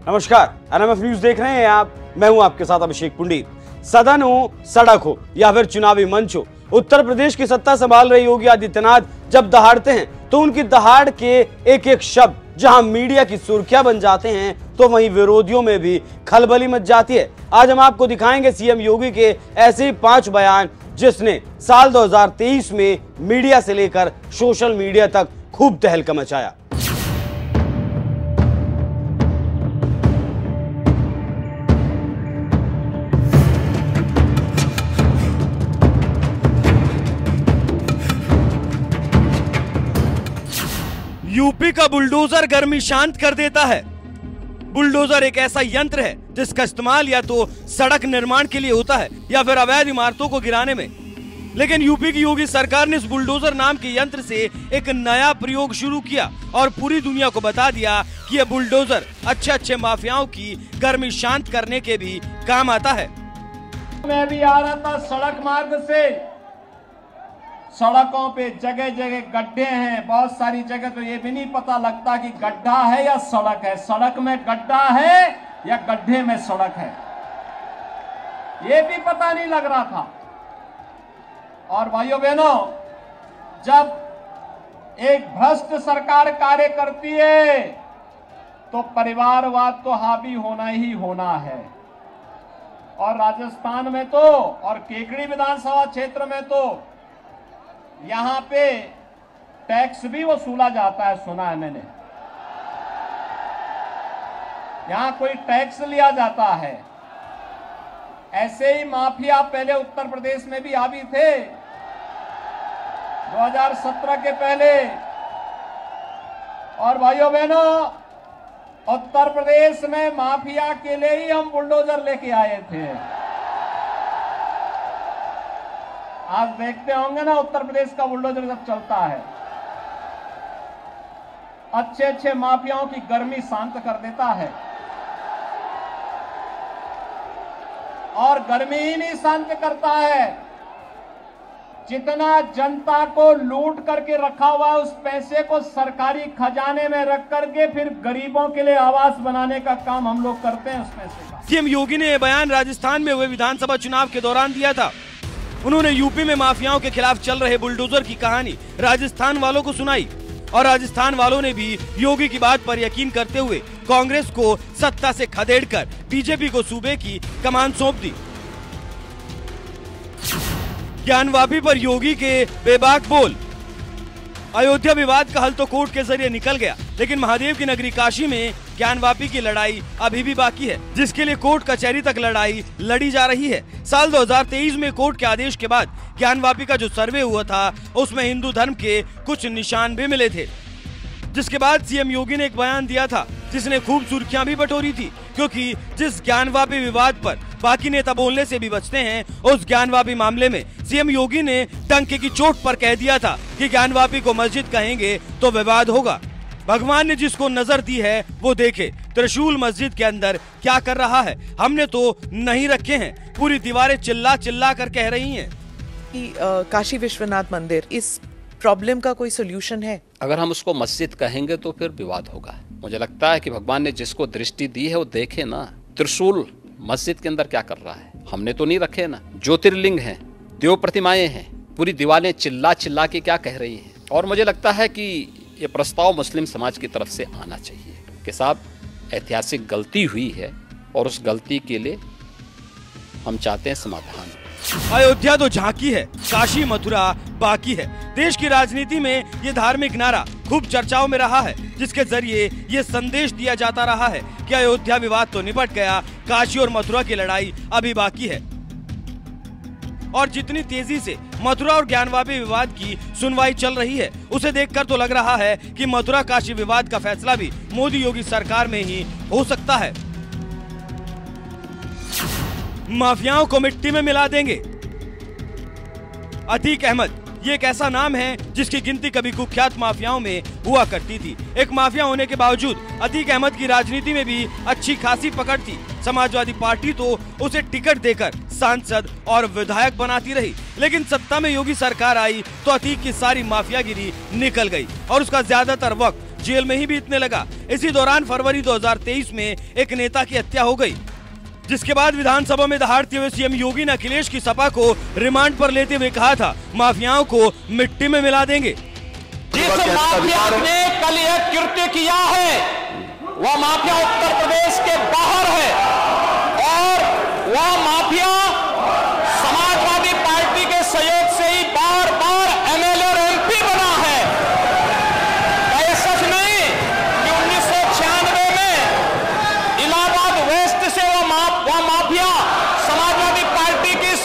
नमस्कार, NMF news देख रहे हैं आप। मैं हूं आपके साथ अभिषेक पुंडीर। सदन हो, सड़क हो या फिर चुनावी मंच हो, उत्तर प्रदेश की सत्ता संभाल रहे योगी आदित्यनाथ जब दहाड़ते हैं तो उनकी दहाड़ के एक एक शब्द जहां मीडिया की सुर्खियां बन जाते हैं तो वहीं विरोधियों में भी खलबली मच जाती है। आज हम आपको दिखाएंगे सीएम योगी के ऐसे ही 5 बयान जिसने साल 2023 में मीडिया से लेकर सोशल मीडिया तक खूब तहलका मचाया। यूपी का बुलडोजर गर्मी शांत कर देता है। बुलडोजर एक ऐसा यंत्र है जिसका इस्तेमाल या तो सड़क निर्माण के लिए होता है या फिर अवैध इमारतों को गिराने में। लेकिन यूपी की योगी सरकार ने इस बुलडोजर नाम के यंत्र से एक नया प्रयोग शुरू किया और पूरी दुनिया को बता दिया कि यह बुलडोजर अच्छे माफियाओं की गर्मी शांत करने के भी काम आता है। मैं भी आ रहा था सड़क मार्ग से, सड़कों पे जगह जगह गड्ढे हैं, बहुत सारी जगह तो ये भी नहीं पता लगता कि गड्ढा है या सड़क है, सड़क में गड्ढा है या गड्ढे में सड़क है, ये भी पता नहीं लग रहा था। और भाइयों बहनों, जब एक भ्रष्ट सरकार कार्य करती है तो परिवारवाद तो हावी होना ही होना है। और राजस्थान में तो और केकड़ी विधानसभा क्षेत्र में तो यहां पे टैक्स भी वसूला जाता है, सुना है मैंने। यहां कोई टैक्स लिया जाता है। ऐसे ही माफिया पहले उत्तर प्रदेश में भी हावी थे 2017 के पहले। और भाइयों बहनों, उत्तर प्रदेश में माफिया के लिए ही हम बुलडोजर लेके आए थे। आज देखते होंगे ना उत्तर प्रदेश का बुलडोजर जब चलता है, अच्छे माफियाओं की गर्मी शांत कर देता है। और गर्मी ही नहीं शांत करता है, जितना जनता को लूट करके रखा हुआ उस पैसे को सरकारी खजाने में रख करके फिर गरीबों के लिए आवास बनाने का काम हम लोग करते हैं उस पैसे का। सीएम योगी ने यह बयान राजस्थान में हुए विधानसभा चुनाव के दौरान दिया था। उन्होंने यूपी में माफियाओं के खिलाफ चल रहे बुलडोजर की कहानी राजस्थान वालों को सुनाई और राजस्थान वालों ने भी योगी की बात पर यकीन करते हुए कांग्रेस को सत्ता से खदेड़कर बीजेपी को सूबे की कमान सौंप दी। ज्ञानवापी पर योगी के बेबाक बोल। अयोध्या विवाद का हल तो कोर्ट के जरिए निकल गया, लेकिन महादेव की नगरी काशी में ज्ञानवापी की लड़ाई अभी भी बाकी है, जिसके लिए कोर्ट कचहरी तक लड़ाई लड़ी जा रही है। साल 2023 में कोर्ट के आदेश के बाद ज्ञानवापी का जो सर्वे हुआ था उसमें हिंदू धर्म के कुछ निशान भी मिले थे, जिसके बाद सीएम योगी ने एक बयान दिया था जिसने खूब सुर्खियां भी बटोरी थी, क्योंकि जिस ज्ञानवापी विवाद पर बाकी नेता बोलने से भी बचते हैं, उस ज्ञानवापी मामले में सीएम योगी ने डंके की चोट पर कह दिया था कि ज्ञानवापी को मस्जिद कहेंगे तो विवाद होगा। भगवान ने जिसको नजर दी है वो देखे। त्रिशूल मस्जिद के अंदर क्या कर रहा है, हमने तो नहीं रखे हैं। पूरी दीवारें चिल्ला चिल्ला कर कह रही हैं कि काशी विश्वनाथ मंदिर इस प्रॉब्लम का कोई सोल्यूशन है। अगर हम उसको मस्जिद कहेंगे तो फिर विवाद होगा। मुझे लगता है कि भगवान ने जिसको दृष्टि दी है वो देखे ना, त्रिशूल मस्जिद के अंदर क्या कर रहा है, हमने तो नहीं रखे ना। ज्योतिर्लिंग हैं, देव प्रतिमाएं हैं, पूरी दीवारें चिल्ला चिल्ला के क्या कह रही हैं। और मुझे लगता है कि ये प्रस्ताव मुस्लिम समाज की तरफ से आना चाहिए कि साहब ऐतिहासिक गलती हुई है और उस गलती के लिए हम चाहते हैं समाधान। अयोध्या तो झांकी है, काशी मथुरा बाकी है। देश की राजनीति में ये धार्मिक नारा खूब चर्चाओं में रहा है, जिसके जरिए ये संदेश दिया जाता रहा है कि अयोध्या विवाद तो निपट गया, काशी और मथुरा की लड़ाई अभी बाकी है। और जितनी तेजी से मथुरा और ज्ञानवापी विवाद की सुनवाई चल रही है, उसे देखकर तो लग रहा है कि मथुरा काशी विवाद का फैसला भी मोदी योगी सरकार में ही हो सकता है। माफियाओं को मिट्टी में मिला देंगे। अतीक अहमद ये एक ऐसा नाम है जिसकी गिनती कभी कुख्यात माफियाओं में हुआ करती थी। एक माफिया होने के बावजूद अतीक अहमद की राजनीति में भी अच्छी खासी पकड़ थी। समाजवादी पार्टी तो उसे टिकट देकर सांसद और विधायक बनाती रही, लेकिन सत्ता में योगी सरकार आई तो अतीक की सारी माफियागिरी निकल गई और उसका ज्यादातर वक्त जेल में ही बीतने लगा। इसी दौरान फरवरी 2023 में एक नेता की हत्या हो गई, जिसके बाद विधानसभा में दहाड़ते हुए सीएम योगी ने अखिलेश की सपा को रिमांड पर लेते हुए कहा था, माफियाओं को मिट्टी में मिला देंगे। जिस माफिया ने कल यह कृत्य किया है वह माफिया उत्तर प्रदेश के बाहर है और वह माफिया समाजवादी पार्टी के सहयोग से ही बार बार एमएलए और एमपी बना है। ये सच नहीं कि 1996 में इलाहाबाद वेस्ट से वह माफिया समाजवादी पार्टी की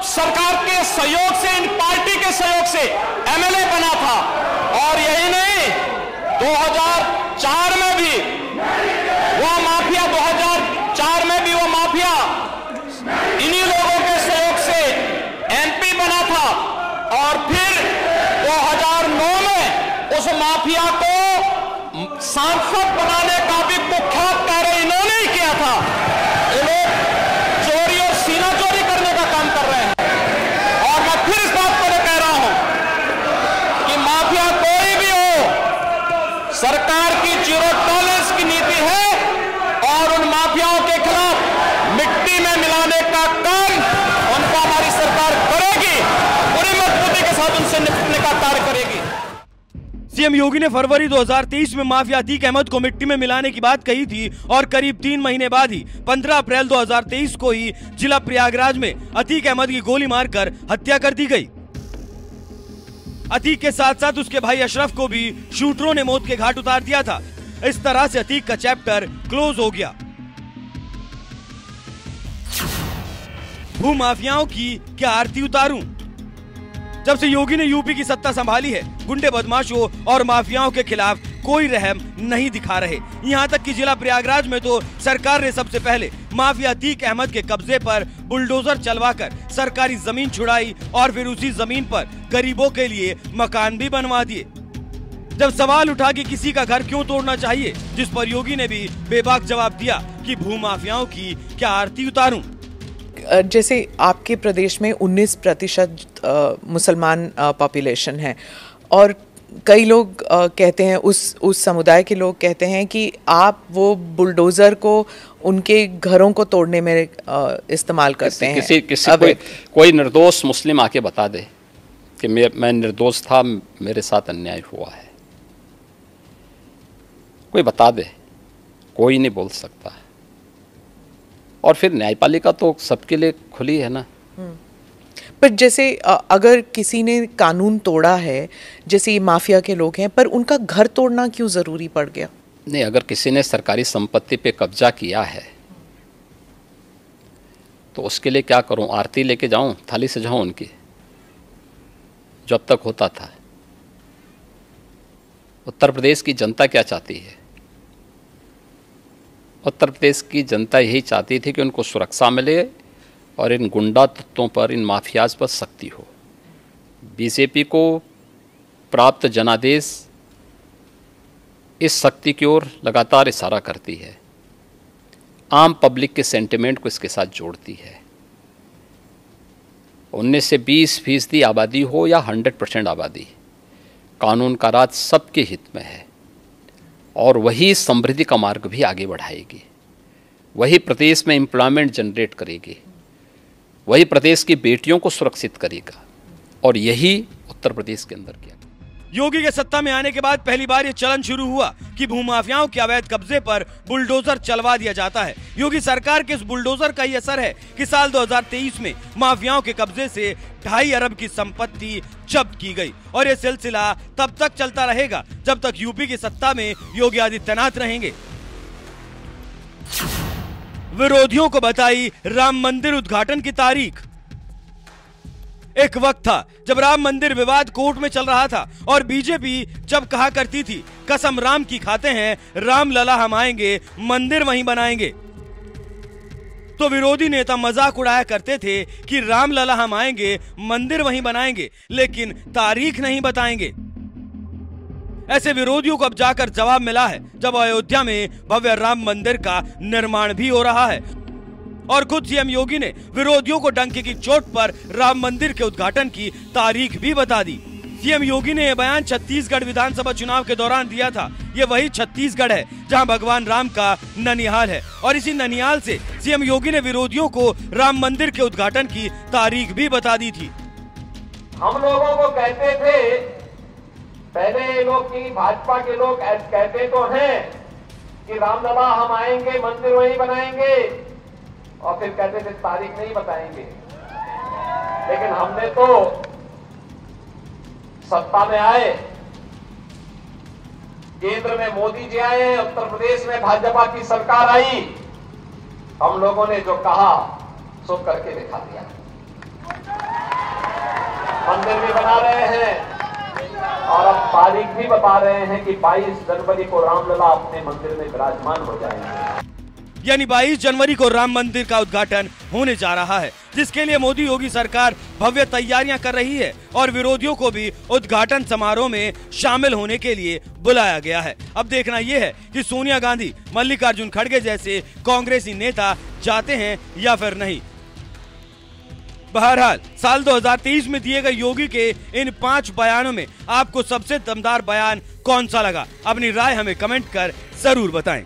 सरकार के सहयोग से, इन पार्टी के सहयोग से एमएलए बना था। और यही नहीं, 2004 में भी वह माफिया 2004 में भी वह माफिया इन्हीं लोगों के सहयोग से एमपी बना था। और फिर 2009 में उस माफिया को सांसद बनाने का भी कुख्यात कार्य इन्होंने ही किया था। ये लोग चोरी और सीना चोरी करने का काम कर रहे हैं। और मैं फिर इस बात को कह रहा हूं कि माफिया कोई भी हो, सरकार की जीरो टॉलरेंस की नीति है और उन माफियाओं के खिलाफ मिट्टी में मिलाने का काम उनको हमारी सरकार करेगी, पूरी मजबूती के साथ उनसे निपटने का कार्य करेगी। सीएम योगी ने फरवरी 2023 में माफिया अतीक अहमद को मिट्टी में मिलाने की बात कही थी और करीब 3 महीने बाद ही 15 अप्रैल 2023 को ही जिला प्रयागराज में अतीक अहमद की गोली मारकर हत्या कर दी गई। अतीक के साथ साथ उसके भाई अशरफ को भी शूटरों ने मौत के घाट उतार दिया था। इस तरह से अतीक का चैप्टर क्लोज हो गया। भूमाफियाओं की क्या आरती उतारूं? जब से योगी ने यूपी की सत्ता संभाली है, गुंडे बदमाशों और माफियाओं के खिलाफ कोई रहम नहीं दिखा रहे। यहाँ तक कि जिला प्रयागराज में तो सरकार ने सबसे पहले माफिया अतीक अहमद के कब्जे पर बुलडोजर चलवाकर सरकारी जमीन छुड़ाई और फिर उसी जमीन पर गरीबों के लिए मकान भी बनवा दिए। जब सवाल उठा कि किसी का घर क्यों तोड़ना चाहिए, जिस पर योगी ने भी बेबाक जवाब दिया कि भूमाफियाओं की क्या आरती उतारूं। जैसे आपके प्रदेश में 19% मुसलमान पॉपुलेशन है और कई लोग कहते हैं, उस समुदाय के लोग कहते हैं कि आप वो बुलडोजर को उनके घरों को तोड़ने में इस्तेमाल करते हैं। कोई निर्दोष मुस्लिम आके बता दे कि मैं निर्दोष था, मेरे साथ अन्याय हुआ है, कोई बता दे, कोई नहीं बोल सकता। और फिर न्यायपालिका तो सबके लिए खुली है ना। पर जैसे अगर किसी ने कानून तोड़ा है, जैसे माफिया के लोग हैं, पर उनका घर तोड़ना क्यों जरूरी पड़ गया? नहीं, अगर किसी ने सरकारी संपत्ति पे कब्जा किया है तो उसके लिए क्या करूं? आरती लेके जाऊं, थाली सजाऊं उनकी, जो अब तक होता था। उत्तर प्रदेश की जनता क्या चाहती है? उत्तर प्रदेश की जनता यही चाहती थी कि उनको सुरक्षा मिले और इन गुंडा तत्वों पर, इन माफियाज पर सख्ती हो। बीजेपी को प्राप्त जनादेश इस शक्ति की ओर लगातार इशारा करती है, आम पब्लिक के सेंटिमेंट को इसके साथ जोड़ती है। 19 से 20% आबादी हो या 100% आबादी, कानून का राज सबके हित में है और वही समृद्धि का मार्ग भी आगे बढ़ाएगी, वही प्रदेश में एम्प्लॉयमेंट जनरेट करेगी, वही प्रदेश की बेटियों को सुरक्षित करेगा। और यही उत्तर प्रदेश के अंदर किया। योगी के सत्ता में आने के बाद पहली बार ये चलन शुरू हुआ कि भूमाफियाओं के अवैध कब्जे पर बुलडोजर चलवा दिया जाता है। योगी सरकार के इस बुलडोजर का ही असर है कि साल 2023 में माफियाओं के कब्जे से 2.5 अरब की संपत्ति जब्त की गई और ये सिलसिला तब तक चलता रहेगा जब तक यूपी की सत्ता में योगी आदित्यनाथ रहेंगे। विरोधियों को बताई राम मंदिर उद्घाटन की तारीख। एक वक्त था जब राम मंदिर विवाद कोर्ट में चल रहा था और बीजेपी जब कहा करती थी कसम राम की खाते हैं, राम लला हम आएंगे, मंदिर वहीं बनाएंगे, तो विरोधी नेता मजाक उड़ाया करते थे कि राम लला हम आएंगे, मंदिर वहीं बनाएंगे, लेकिन तारीख नहीं बताएंगे। ऐसे विरोधियों को अब जाकर जवाब मिला है जब अयोध्या में भव्य राम मंदिर का निर्माण भी हो रहा है और खुद सीएम योगी ने विरोधियों को डंके की चोट पर राम मंदिर के उद्घाटन की तारीख भी बता दी। सीएम योगी ने यह बयान छत्तीसगढ़ विधानसभा चुनाव के दौरान दिया था। ये वही छत्तीसगढ़ है जहां भगवान राम का ननिहाल है और इसी ननिहाल से सीएम योगी ने विरोधियों को राम मंदिर के उद्घाटन की तारीख भी बता दी थी। हम लोगों को कहते थे, पहले लोग की भाजपा के लोग कहते तो हैं कि रामलला हम आएंगे, मंदिर वहीं बनाएंगे, और फिर कहते थे तारीख नहीं बताएंगे। लेकिन हमने तो सत्ता में आए, केंद्र में मोदी जी आए, उत्तर प्रदेश में भाजपा की सरकार आई, हम लोगों ने जो कहा सो करके दिखा दिया। मंदिर भी बना रहे हैं और अब तारीख भी बता रहे हैं कि 22 जनवरी को रामलला अपने मंदिर में विराजमान हो जाएंगे। यानी 22 जनवरी को राम मंदिर का उद्घाटन होने जा रहा है, जिसके लिए मोदी योगी सरकार भव्य तैयारियां कर रही है और विरोधियों को भी उद्घाटन समारोह में शामिल होने के लिए बुलाया गया है। अब देखना यह है कि सोनिया गांधी, मल्लिकार्जुन खड़गे जैसे कांग्रेसी नेता जाते हैं या फिर नहीं। बहरहाल साल 2023 में दिए गए योगी के इन 5 बयानों में आपको सबसे दमदार बयान कौन सा लगा? अपनी राय हमें कमेंट कर जरूर बताएं।